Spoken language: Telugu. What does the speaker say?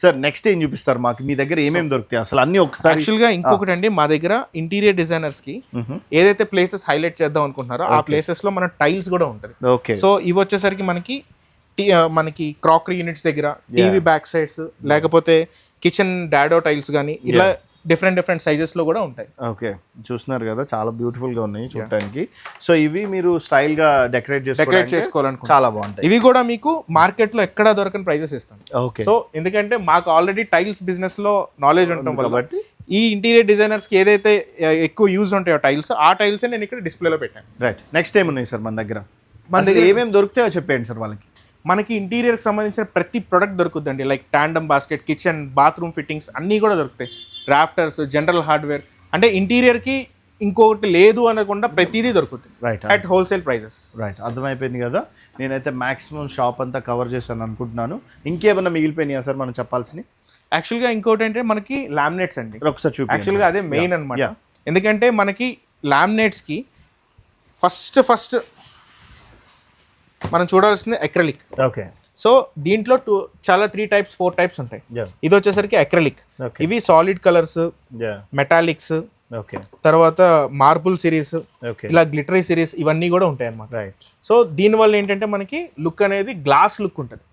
సార్ నెక్స్ట్ ఏం చూపిస్తారు మాకు? మీ దగ్గర ఏమేమి దొరుకుతాయి అసలు అన్ని ఒకసారి? యాక్చువల్గా ఇంకొకటి అండి, మా దగ్గర ఇంటీరియర్ డిజైనర్స్ కి ఏదైతే ప్లేసెస్ హైలైట్ చేద్దాం అనుకుంటున్నారో ఆ ప్లేసెస్ లో మన టైల్స్ కూడా ఉంటుంది. ఓకే. సో ఇవి వచ్చేసరికి మనకి క్రాకరీ యూనిట్స్ దగ్గర, టీవీ బ్యాక్ సైడ్స్, లేకపోతే కిచెన్ డాడో టైల్స్ కానీ ఇలా డిఫరెంట్ సైజెస్ లో కూడా ఉంటాయి. ఓకే, చూస్తున్నారు కదా చాలా బ్యూటిఫుల్ గా ఉన్నాయి చూడటానికి. సో ఇవి మీరు స్టైల్ గా డెకరేట్ చేసుకోవాలనుకుంటే చాలా బాగుంటాయి. ఇవి కూడా మీకు మార్కెట్ లో ఎక్కడా దొరకని ప్రైజెస్ ఇస్తాం. ఓకే. సో ఎందుకంటే మాకు ఆల్రెడీ టైల్స్ బిజినెస్ లో నాలెడ్జ్ ఉండటం వల్ల ఈ ఇంటీరియర్ డిజైనర్స్ కి ఏదైతే ఎక్కువ యూజ్ ఉంటాయో టైల్స్, ఆ టైల్స్ నేను ఇక్కడ డిస్ప్లేలో పెట్టాను. రైట్. నెక్స్ట్ ఏమున్నాయి సార్ మన దగ్గర? ఏమేమి దొరుకుతాయో చెప్పండి సార్ వాళ్ళకి. మనకి ఇంటీరియర్కి సంబంధించిన ప్రతి ప్రోడక్ట్ దొరుకుతుందండి. Like tandem basket, kitchen, bathroom fittings అన్నీ కూడా దొరుకుతాయి. రాఫ్టర్స్, జనరల్ హార్డ్వేర్, అంటే ఇంటీరియర్కి ఇంకొకటి లేదు అనకుండా ప్రతిదీ దొరుకుతుంది. Right. At wholesale prices. Right, అర్థమైపోయింది కదా. నేనైతే మాక్సిమం షాప్ అంతా కవర్ చేశాను అనుకుంటున్నాను. ఇంకేమన్నా మిగిలిపోయినాయా సార్ మనం చెప్పాల్సినవి? యాక్చువల్గా ఇంకోటి అంటే మనకి లామినేట్స్ అండి. ఒకసారి చూపి. యాక్చువల్గా అదే మెయిన్ అనమాట. ఎందుకంటే మనకి లామినేట్స్కి ఫస్ట్ మనం చూడాల్సింది అక్రిలిక్. ఓకే. సో దీంట్లో చాలా 4 టైప్స్ ఉంటాయి. ఇది వచ్చేసరికి అక్రిలిక్. ఇవి సాలిడ్ కలర్స్, మెటాలిక్స్, తర్వాత మార్బుల్ సిరీస్, ఇలా గ్లిటరీ సిరీస్, ఇవన్నీ కూడా ఉంటాయి అన్నమాట. రైట్. సో దీనివల్ల ఏంటంటే మనకి లుక్ అనేది గ్లాస్ లుక్ ఉంటుంది.